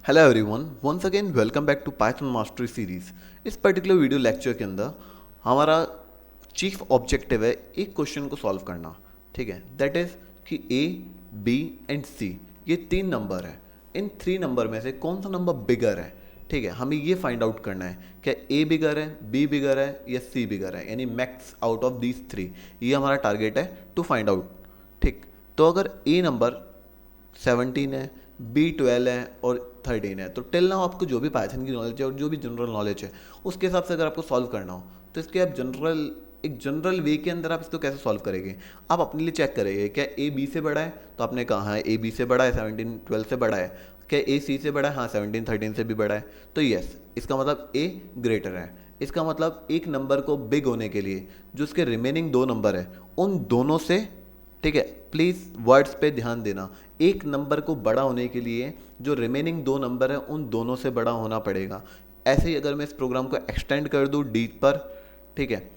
Hello everyone, once again welcome back to Python mastery series. इस particular video lecture के अंदर हमारा chief objective है एक क्वेश्चन को सॉल्व करना। ठीक है, दैट इज कि ए, बी एंड सी ये तीन नंबर है। इन थ्री नंबर में से कौन सा नंबर बिगर है। ठीक है, हमें ये फाइंड आउट करना है क्या ए बिगर है, बी बिगर है या सी बिगर है, यानी max out of these three. ये हमारा टारगेट है टू फाइंड आउट। ठीक, तो अगर ए नंबर 17 है, बी 12 है और 13 है, तो टिल नाउ आपको जो भी पाइथन की नॉलेज है और जो भी जनरल नॉलेज है उसके हिसाब से अगर आपको सॉल्व करना हो तो इसके आप एक जनरल वे के अंदर आप इसको कैसे सॉल्व करेंगे। आप अपने लिए चेक करेंगे क्या ए बी से बड़ा है, तो आपने कहा है ए बी से बड़ा है, 17 12 से बड़ा है। क्या ए सी से बड़ा है, हाँ 17 13 से भी बड़ा है, तो यस इसका मतलब ए ग्रेटर है। इसका मतलब एक नंबर को बिग होने के लिए जो उसके रिमेनिंग दो नंबर है उन दोनों से, ठीक है प्लीज़ वर्ड्स पे ध्यान देना, एक नंबर को बड़ा होने के लिए जो रिमेनिंग दो नंबर है उन दोनों से बड़ा होना पड़ेगा। ऐसे ही अगर मैं इस प्रोग्राम को एक्सटेंड कर दूँ डी पर, ठीक है,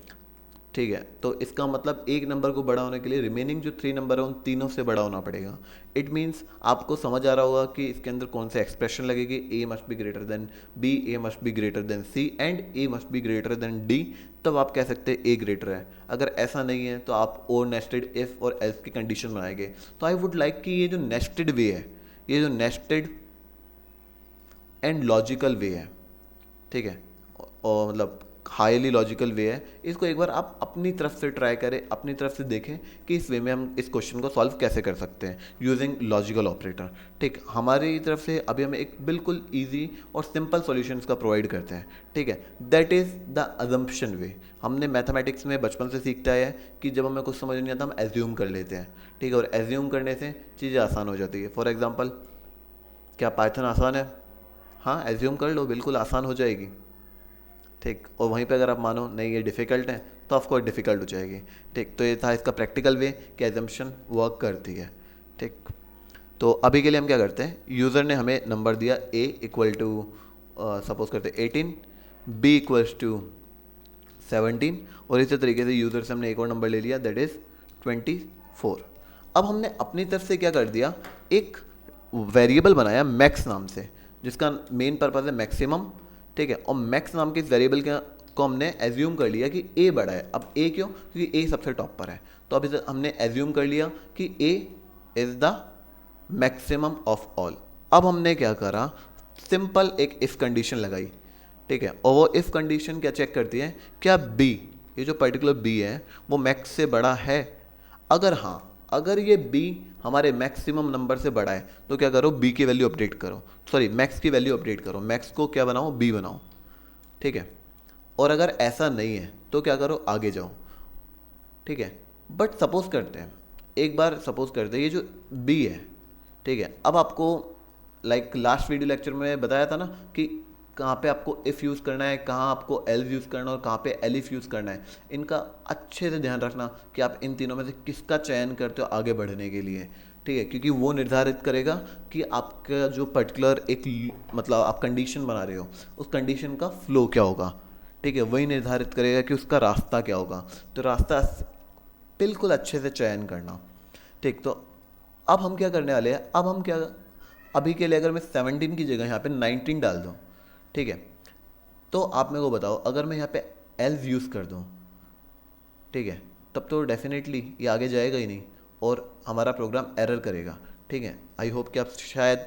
ठीक है, तो इसका मतलब एक नंबर को बड़ा होने के लिए रिमेनिंग जो थ्री नंबर है उन तीनों से बड़ा होना पड़ेगा। इट मीन्स आपको समझ आ रहा होगा कि इसके अंदर कौन सा एक्सप्रेशन लगेगी, A must be greater than B, A must be greater than C and A must be greater than D. तब आप कह सकते हैं ए ग्रेटर है। अगर ऐसा नहीं है तो आप और नेस्टेड इफ और एल्स की कंडीशन बनाएंगे। तो आई वुड लाइक कि ये जो नेस्टेड वे है, ये जो नेस्टेड एंड लॉजिकल वे है, ठीक है, और मतलब हाईली लॉजिकल वे है, इसको एक बार आप अपनी तरफ से ट्राई करें, अपनी तरफ से देखें कि इस वे में हम इस क्वेश्चन को सॉल्व कैसे कर सकते हैं यूजिंग लॉजिकल ऑपरेटर। ठीक, हमारी तरफ से अभी हम एक बिल्कुल इजी और सिंपल सॉल्यूशंस का प्रोवाइड करते हैं। ठीक है, दैट इज़ द अजम्पशन वे। हमने मैथमेटिक्स में बचपन से सीखता है कि जब हमें कुछ समझ नहीं आता हम एज्यूम कर लेते हैं। ठीक है, और एज्यूम करने से चीज़ें आसान हो जाती है। फॉर एग्जाम्पल, क्या पाइथन आसान है? हाँ, एज्यूम कर लो, बिल्कुल आसान हो जाएगी। ठीक, और वहीं पे अगर आप मानो नहीं ये डिफ़िकल्ट है तो ऑफकोर्स डिफ़िकल्ट हो जाएगी। ठीक, तो ये था इसका प्रैक्टिकल वे कि एजम्पशन वर्क करती है। ठीक, तो अभी के लिए हम क्या करते हैं, यूज़र ने हमें नंबर दिया ए इक्वल टू सपोज करते 18, बी इक्वल्स टू 17 और इसी तरीके से यूज़र से हमने एक और नंबर ले लिया दैट इज़ 24। अब हमने अपनी तरफ से क्या कर दिया, एक वेरिएबल बनाया मैक्स नाम से जिसका मेन पर्पज़ है मैक्सिमम। ठीक है, और मैक्स नाम के इस वेरिएबल को हमने एज्यूम कर लिया कि ए बड़ा है। अब ए क्यों? क्योंकि ए सबसे टॉप पर है। तो अब इसे हमने एज्यूम कर लिया कि A is the maximum of all. अब हमने क्या करा, सिंपल एक इफ़ कंडीशन लगाई। ठीक है, और वो इफ़ कंडीशन क्या चेक करती है, क्या बी, ये जो पर्टिकुलर बी है वो मैक्स से बड़ा है। अगर हाँ, अगर ये बी हमारे मैक्सिमम नंबर से बड़ा है तो क्या करो, बी की वैल्यू अपडेट करो, सॉरी मैक्स की वैल्यू अपडेट करो, मैक्स को क्या बनाओ, बी बनाओ। ठीक है, और अगर ऐसा नहीं है तो क्या करो, आगे जाओ। ठीक है, बट सपोज करते हैं, एक बार सपोज करते हैं ये जो बी है, ठीक है, अब आपको लाइक लास्ट वीडियो लेक्चर में बताया था ना कि कहाँ पे आपको इफ़ यूज़ करना है, कहाँ आपको एल्स यूज़ करना है और कहाँ पे एलिफ यूज़ करना है। इनका अच्छे से ध्यान रखना कि आप इन तीनों में से किसका चयन करते हो आगे बढ़ने के लिए। ठीक है, क्योंकि वो निर्धारित करेगा कि आपका जो पर्टिकुलर एक मतलब आप कंडीशन बना रहे हो उस कंडीशन का फ्लो क्या होगा। ठीक है, वही निर्धारित करेगा कि उसका रास्ता क्या होगा। तो रास्ता बिल्कुल अच्छे से चयन करना। ठीक, तो अब हम क्या करने वाले हैं, अब हम क्या, अभी के लिए अगर मैं 17 की जगह यहाँ पे 19 डाल दूँ, ठीक है, तो आप मेरे को बताओ अगर मैं यहाँ पे एल्स यूज़ कर दूँ, ठीक है, तब तो डेफिनेटली ये आगे जाएगा ही नहीं और हमारा प्रोग्राम एरर करेगा। ठीक है, आई होप कि आप शायद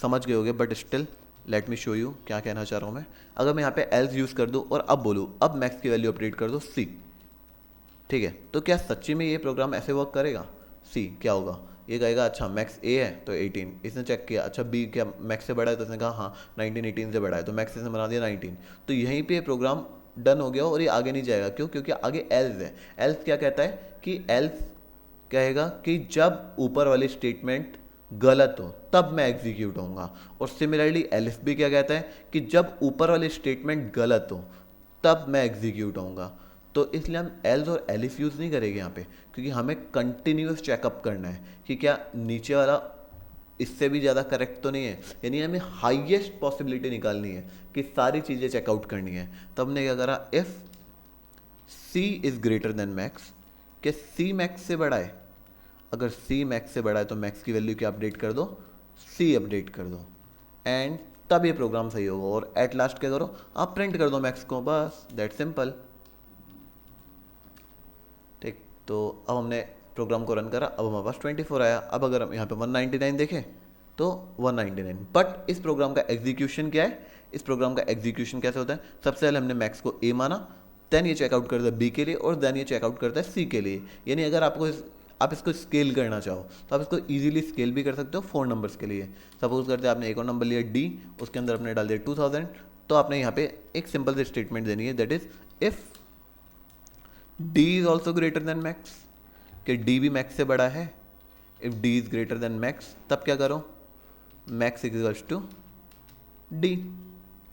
समझ गए होगे, but still let me show you क्या कहना चाह रहा हूँ मैं। अगर मैं यहाँ पे एल्स यूज़ कर दूँ और अब बोलूँ अब मैक्स की वैल्यू अपडेट कर दो सी, ठीक है, तो क्या सच्ची में ये प्रोग्राम ऐसे वर्क करेगा? सी क्या होगा, ये कहेगा अच्छा मैक्स ए है तो 18, इसने चेक किया अच्छा बी क्या मैक्स से बड़ा है तो इसने कहा हाँ 19 18 से बड़ा है तो मैक्स इसने बना दिया 19। तो यहीं पे प्रोग्राम डन हो गया और ये आगे नहीं जाएगा। क्यों? क्योंकि आगे एल्स है। एल्स क्या कहता है कि एल्स कहेगा कि जब ऊपर वाली स्टेटमेंट गलत हो तब मैं एग्जीक्यूट होऊंगा। और सिमिलरली एलिफ भी क्या कहता है कि जब ऊपर वाली स्टेटमेंट गलत हो तब मैं एग्जीक्यूट होऊंगा। तो इसलिए हम एल्स और एलिफ यूज़ नहीं करेंगे यहाँ पे, क्योंकि हमें कंटिन्यूस चेकअप करना है कि क्या नीचे वाला इससे भी ज़्यादा करेक्ट तो नहीं है, यानी हमें हाईएस्ट पॉसिबिलिटी निकालनी है कि सारी चीज़ें चेकआउट करनी है। तो हमने क्या करा, if C is greater than max, क्या सी मैक्स से बड़ा है? अगर सी मैक्स से बड़ा है तो मैक्स की वैल्यू क्या अपडेट कर दो, सी अपडेट कर दो। एंड तब ये प्रोग्राम सही होगा। और एट लास्ट क्या करो, आप प्रिंट कर दो मैक्स को, बस दैट सिंपल। ठीक, तो अब हमने प्रोग्राम को रन करा, अब हमारे पास 24 आया। अब अगर हम यहाँ पे 199 देखें तो 199, बट इस प्रोग्राम का एग्जीक्यूशन क्या है, इस प्रोग्राम का एग्जीक्यूशन कैसे होता है, सबसे पहले हमने मैक्स को ए माना, देन ये चेकआउट करता है बी के लिए, और देन ये चेकआउट करता है सी के लिए। यानी अगर आप इसको स्केल करना चाहो तो आप इसको इजीली स्केल भी कर सकते हो 4 नंबर्स के लिए। सपोज करते हैं आपने एक और नंबर लिया डी, उसके अंदर आपने डाल दिया 2000, तो आपने यहाँ पे एक सिंपल सी स्टेटमेंट देनी है, that is if D is also greater than max, कि डी भी मैक्स से बड़ा है। If D is greater than max, तब क्या करो, मैक्स इक्वल्स टू डी।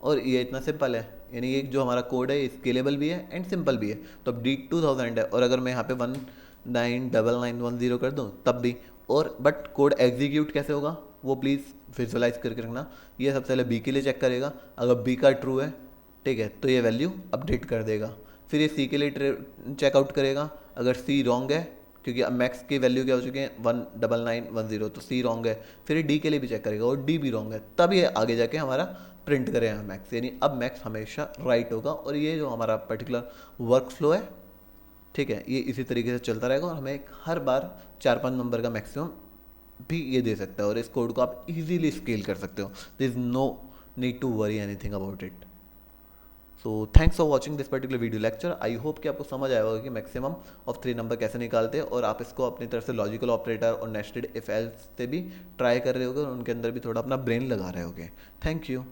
और ये इतना सिंपल है, यानी ये जो हमारा कोड है स्केलेबल भी है एंड सिंपल भी है। तो अब डी 2000 है, और अगर मैं यहाँ पे 199910 कर दूँ तब भी, और बट कोड एग्जीक्यूट कैसे होगा वो प्लीज़ विजुअलाइज करके रखना। ये सबसे पहले बी के लिए चेक करेगा, अगर बी का ट्रू है, ठीक है, तो ये वैल्यू अपडेट कर देगा। फिर ये सी के लिए चेकआउट करेगा, अगर सी रॉन्ग है, क्योंकि अब मैक्स की वैल्यू क्या हो चुकी है 19910, तो सी रॉन्ग है। फिर ये डी के लिए भी चेक करेगा और डी भी रॉन्ग है, तब ये आगे जाके हमारा प्रिंट करेगा मैक्स, यानी अब मैक्स हमेशा राइट होगा। और ये जो हमारा पर्टिकुलर वर्क फ्लो है, ठीक है, ये इसी तरीके से चलता रहेगा, और हमें हर बार 4-5 नंबर का मैक्सिमम भी ये दे सकता है, और इस कोड को आप इजीली स्केल कर सकते हो। There is no need to worry anything about it. So thanks for watching this particular video lecture. I hope कि आपको समझ आया होगा कि मैक्सिमम ऑफ 3 नंबर कैसे निकालते हैं, और आप इसको अपनी तरफ से लॉजिकल ऑपरेटर और नेस्टेड इफ एल्स से भी ट्राई कर रहे होगे, और उनके अंदर भी थोड़ा अपना ब्रेन लगा रहे होगे। Thank you.